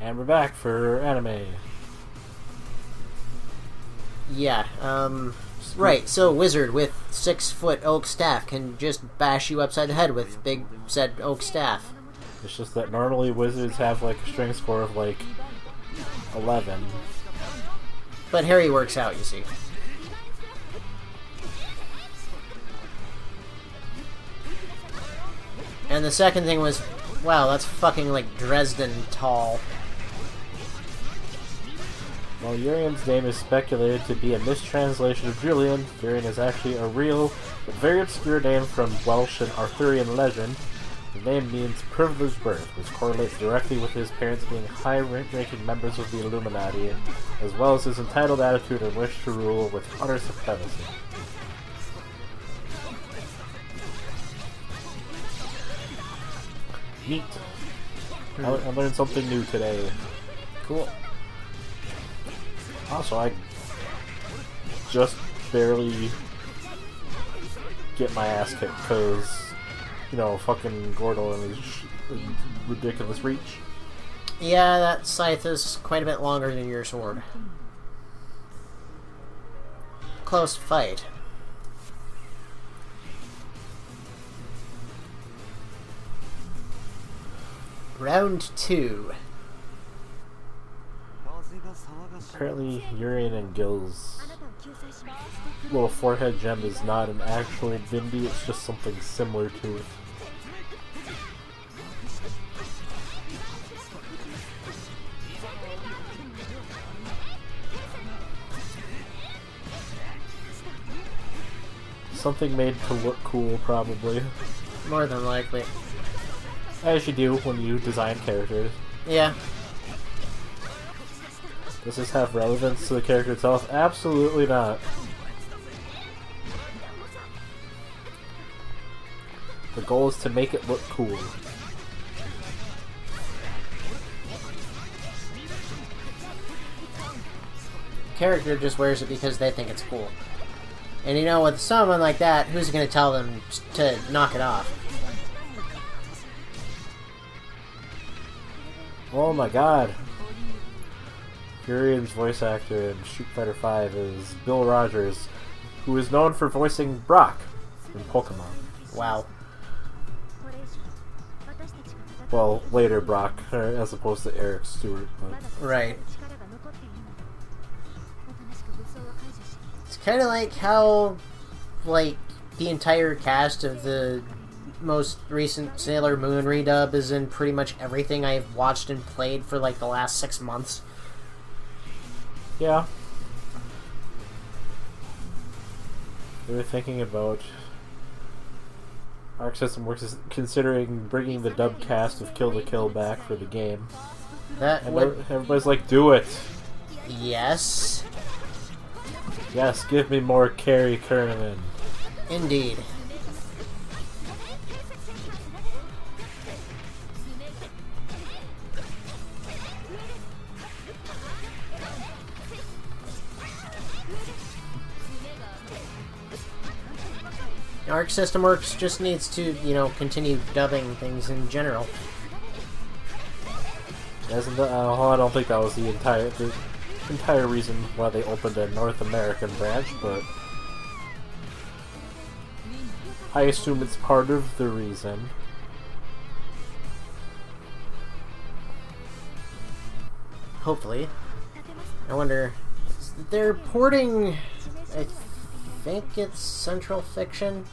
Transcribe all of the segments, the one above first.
And we're back for anime. Yeah, right, so wizard with 6-foot oak staff can just bash you upside the head with big said oak staff. It's just that normally wizards have like a strength score of like 11. But Harry works out, you see. And the second thing was, wow, that's fucking like Dresden tall. While Urian's name is speculated to be a mistranslation of Julian, Urian is actually a real, but very obscure name from Welsh and Arthurian legend. The name means privileged birth, which correlates directly with his parents being high-ranking members of the Illuminati, as well as his entitled attitude and wish to rule with utter supremacy. Neat. I learned something new today. Cool. Also, I just barely get my ass kicked because, you know, fucking Gordo and his ridiculous reach. Yeah, that scythe is quite a bit longer than your sword. Close fight. Round 2. Apparently, Urian and Gil's little forehead gem is not an actual bindi, it's just something similar to it. Something made to look cool, probably. More than likely. As you do when you design characters. Yeah. Does this have relevance to the character itself? Absolutely not. The goal is to make it look cool. Character just wears it because they think it's cool. And you know, with someone like that, who's going to tell them to knock it off? Oh my god. Urian's voice actor in Street Fighter V is Bill Rogers, who is known for voicing Brock in Pokemon. Wow. Well, later Brock, as opposed to Eric Stewart. But. Right. It's kind of like how, like, the entire cast of the most recent Sailor Moon redub is in pretty much everything I've watched and played for, like, the last 6 months. Yeah. They were thinking about Arc System Works considering bringing the dub cast of Kill la Kill back for the game. That and would... everybody's like, do it! Yes. Yes, give me more Carrie Kernan. Indeed. Arc System Works just needs to, you know, continue dubbing things in general. I don't think that was the entire reason why they opened a North American branch, but I assume it's part of the reason. Hopefully. I wonder... They're porting... I think it's Central Fiction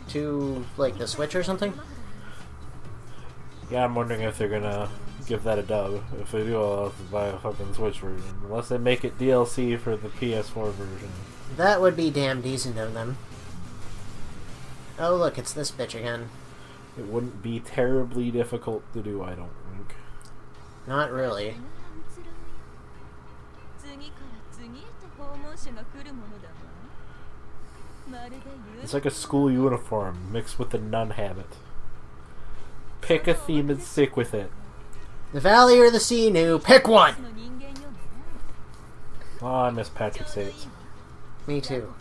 to, like, the Switch or something? Yeah, I'm wondering if they're gonna give that a dub. If they do, I'll have to buy a fucking Switch version. Unless they make it DLC for the PS4 version. That would be damn decent of them. Oh, look, it's this bitch again. It wouldn't be terribly difficult to do, I don't think. Not really. It's like a school uniform mixed with the nun habit. Pick a theme and stick with it. The Valley or the Sea New, pick one! Oh, I miss Patrick Sates. Me too.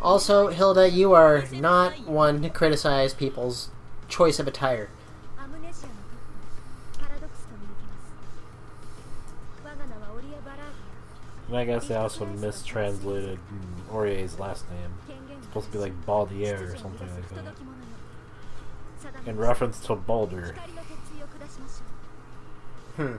Also, Hilda, you are not one to criticize people's choice of attire. And I guess they also mistranslated Orie's last name. It's supposed to be like Baldier or something like that. In reference to Baldur. Hmm.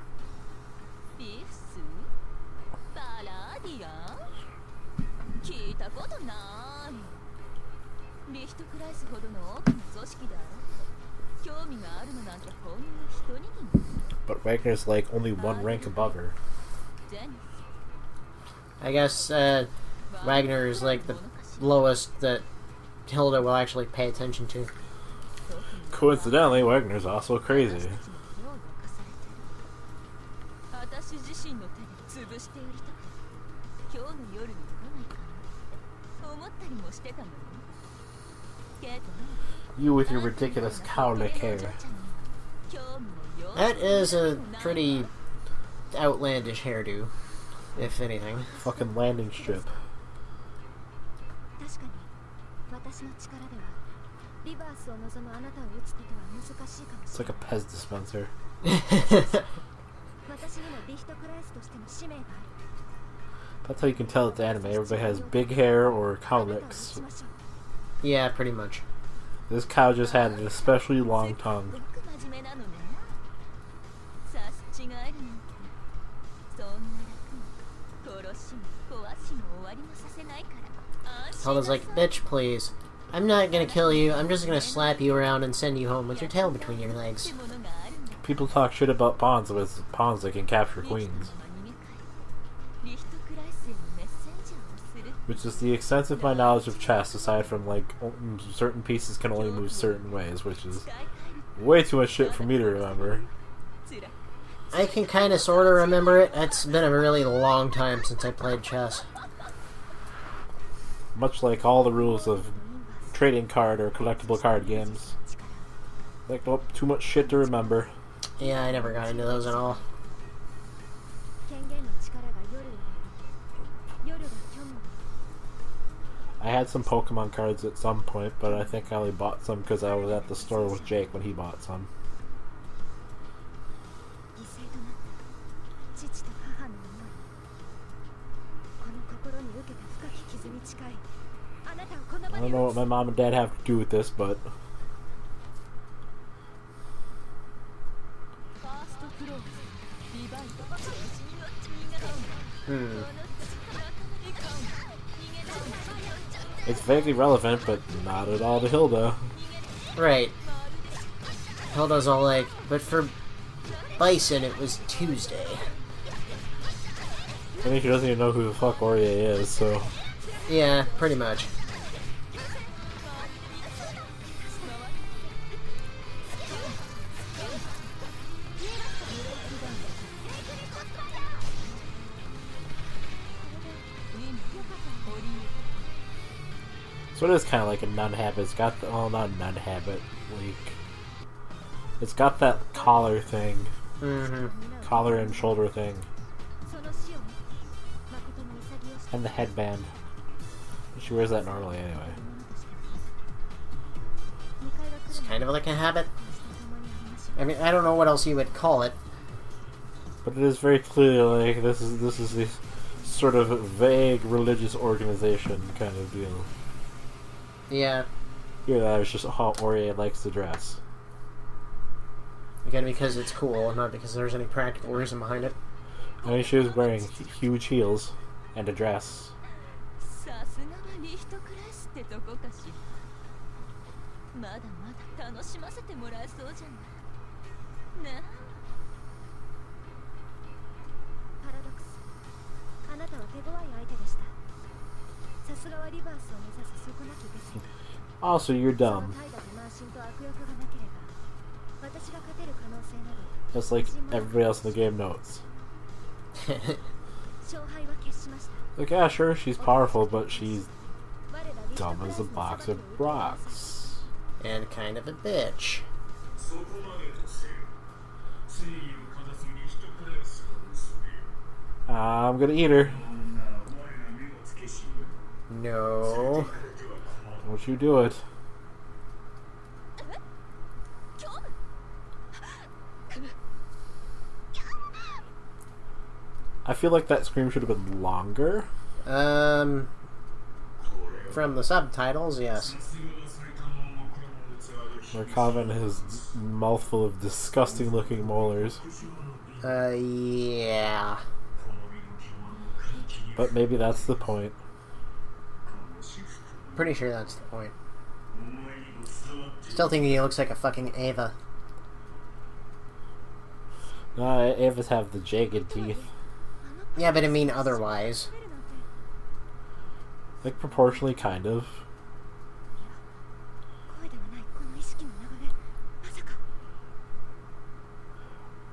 But Wagner's like only one rank above her. I guess Wagner is like the lowest that Hilda will actually pay attention to. Coincidentally, Wagner's also crazy. You with your ridiculous cowlick hair. That is a pretty outlandish hairdo, if anything. Fucking landing strip. It's like a Pez dispenser. That's how you can tell it's anime. Everybody has big hair or cowlicks. Yeah, pretty much. This cow just had an especially long tongue. Hilda's like, bitch, please. I'm not gonna kill you, I'm just gonna slap you around and send you home with your tail between your legs. People talk shit about pawns, but it's pawns that can capture queens. Which is the extent of my knowledge of chess, aside from like certain pieces can only move certain ways, which is way too much shit for me to remember. I can kind of sort of remember it. It's been a really long time since I played chess. Much like all the rules of trading card or collectible card games. Like, oh, too much shit to remember. Yeah, I never got into those at all. I had some Pokemon cards at some point, but I think I only bought some because I was at the store with Jake when he bought some. I don't know what my mom and dad have to do with this, but... It's vaguely relevant, but not at all to Hilda. Right. Hilda's all like, but for Bison it was Tuesday. I think she doesn't even know who the fuck Orie is, so... Yeah, pretty much. So it is kind of like a nun habit. It's got the, oh, not a nun habit, like, it's got that collar thing, collar and shoulder thing, and the headband. She wears that normally anyway. It's kind of like a habit. I mean, I don't know what else you would call it. But it is very clearly like this is the sort of vague religious organization kind of deal. Yeah. Here, that is just how Orie likes to dress. Again, because it's cool, not because there's any practical reason behind it. I mean, she was wearing huge heels and a dress. Also, you're dumb. Just like everybody else in the game knows. Like, yeah, sure, she's powerful, but she's dumb as a box of rocks. And kind of a bitch. I'm gonna eat her. No. Don't you do it. I feel like that scream should have been longer. From the subtitles, yes. Where Kavan has his mouthful of disgusting looking molars. Yeah. But maybe that's the point. Pretty sure that's the point. Still thinking he looks like a fucking Ava. No, Avas have the jagged teeth. Yeah, but I mean otherwise. Like, proportionally, kind of.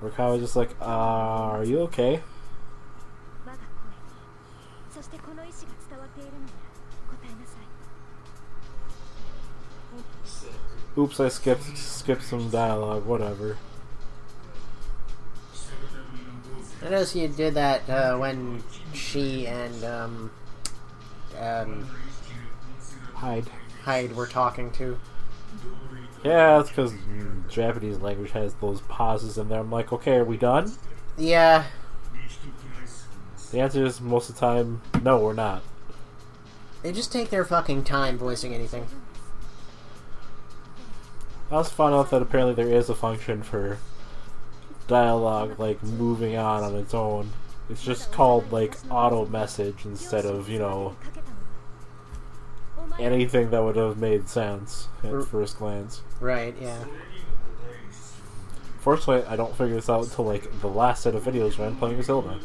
Rukawa's just like, are you okay? Oops, I skipped some dialogue, whatever. I noticed you did that when she and Hyde were talking too. Yeah, that's because Japanese language has those pauses in there. I'm like, okay, are we done? Yeah. The answer is most of the time, no, we're not. They just take their fucking time voicing anything. I also found out that apparently there is a function for dialogue, like, moving on its own. It's just called, like, auto message instead of, you know, anything that would have made sense at first glance. Right, yeah. Fortunately, I don't figure this out until, like, the last set of videos when I'm playing Zelda.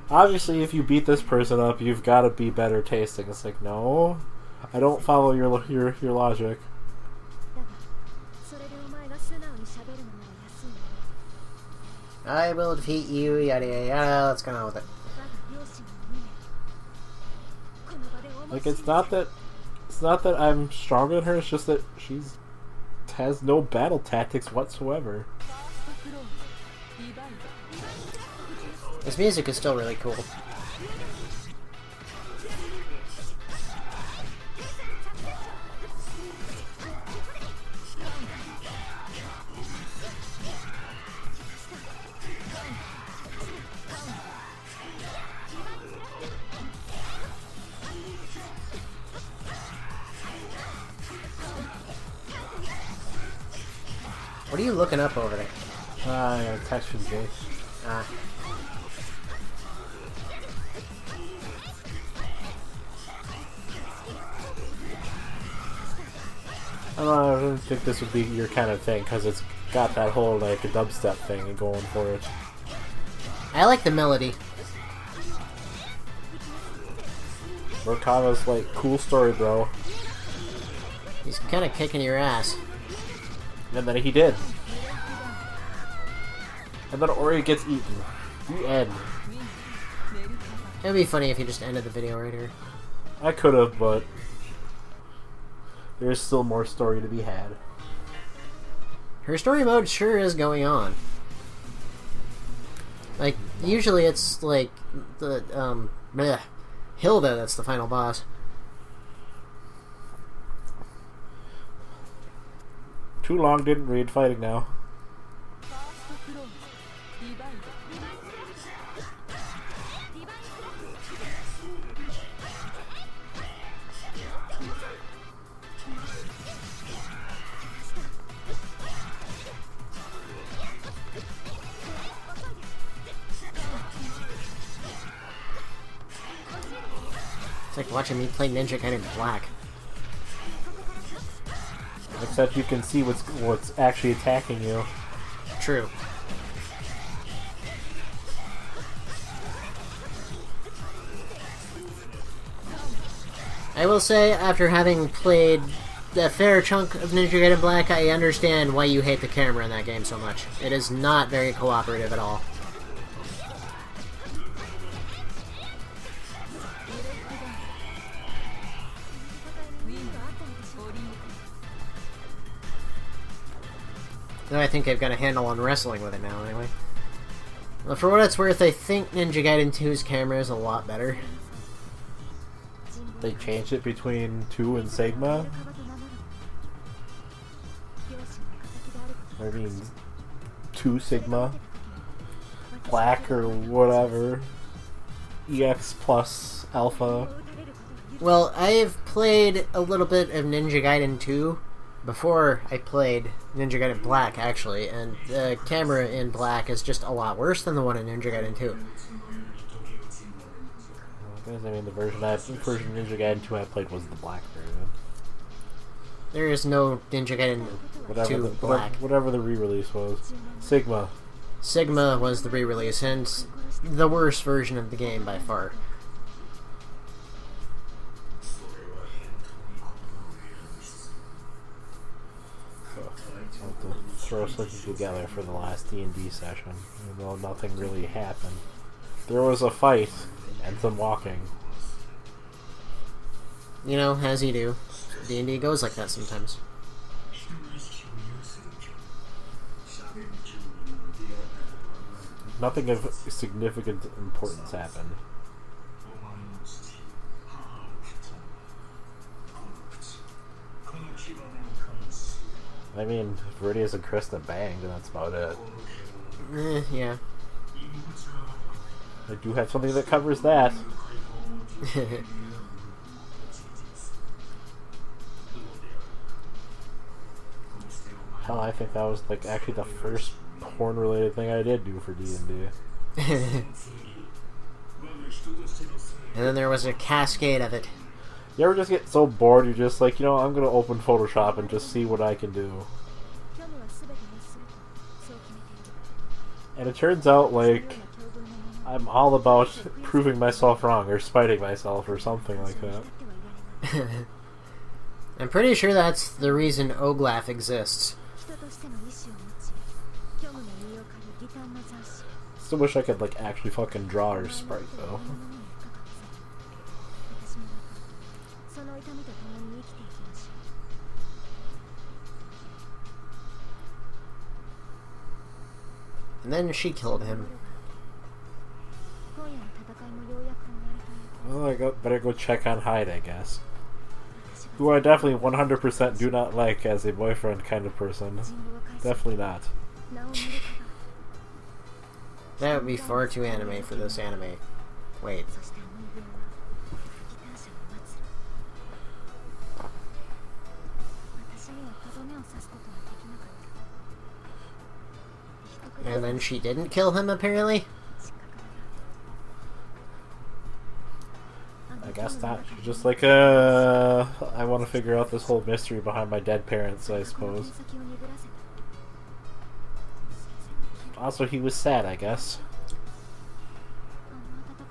Obviously, if you beat this person up, you've got to be better tasting. It's like, no, I don't follow your logic. I will defeat you, yada yada yada. Let's go on with it. Like, it's not that I'm stronger than her. It's just that has no battle tactics whatsoever. This music is still really cool. What are you looking up over there? I got a text from Jake. Ah. I don't think this would be your kind of thing, because it's got that whole, like, dubstep thing going for it. I like the melody. Murakawa's like, cool story, bro. He's kind of kicking your ass. And then he did. And then Orie gets eaten. The end. It would be funny if you just ended the video right here. I could have, but there's still more story to be had. Her story mode sure is going on. Like, usually it's like the, Hilda that's the final boss. Too long, didn't read, fighting now. It's like watching me play Ninja Gaiden Black. Except you can see what's actually attacking you. True. I will say, after having played a fair chunk of Ninja Gaiden Black, I understand why you hate the camera in that game so much. It is not very cooperative at all. Though I think I've got a handle on wrestling with it now, anyway. Well, for what it's worth, I think Ninja Gaiden 2's camera is a lot better. They changed it between 2 and Sigma. I mean, 2 Sigma, Black or whatever, EX plus Alpha. Well, I've played a little bit of Ninja Gaiden 2 before I played Ninja Gaiden Black, actually, and the camera in Black is just a lot worse than the one in Ninja Gaiden 2. I mean, the version of Ninja Gaiden 2 I played was the Black version. There is no Ninja Gaiden 2 Black. Whatever the re-release was. Sigma. Sigma was the re-release, and the worst version of the game by far. To throw something together for the last D&D session, even though nothing really happened. There was a fight and some walking. You know, as you do. D&D goes like that sometimes. Nothing of significant importance happened. I mean, Viridius and Krista banged, and that's about it. Yeah. I do have something that covers that. Hell, I think that was like actually the first porn-related thing I did do for D&D. And then there was a cascade of it. You ever just get so bored, you're just like, you know, I'm gonna open Photoshop and just see what I can do. And it turns out, like, I'm all about proving myself wrong, or spiting myself, or something like that. I'm pretty sure that's the reason Oglaf exists. Still wish I could, like, actually fucking draw her sprite, though. And then she killed him. Well, I better go check on Hyde, I guess. Who I definitely 100% do not like as a boyfriend kind of person. Definitely not. That would be far too anime for this anime. Wait. And then she didn't kill him, apparently? I guess not. She's just like, I want to figure out this whole mystery behind my dead parents, I suppose. Also, he was sad, I guess.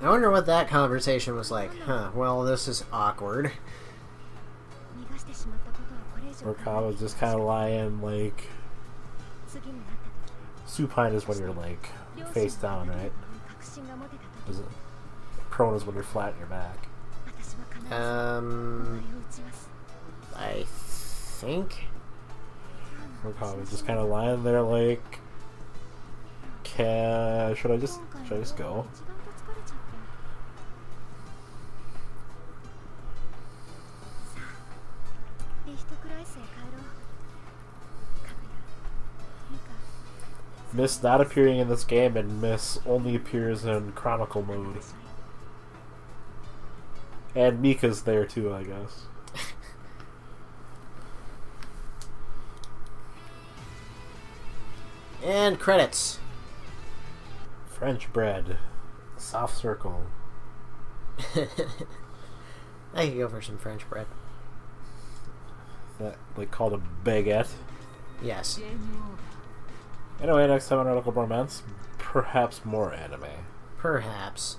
I wonder what that conversation was like. Huh, well, this is awkward. Urkawa was just kind of lying, like... Supine is when you're, like, face down, right? Is it? Prone is when you're flat in your back. I think. Urkawa was just kind of lying there, like... Should I just go? Miss not appearing in this game, and Miss only appears in Chronicle mode. And Mika's there too, I guess. And credits. French bread. Soft circle. I could go for some French bread. That, like, called a baguette. Yes. Anyway, next time on Radical Bromance, perhaps more anime. Perhaps.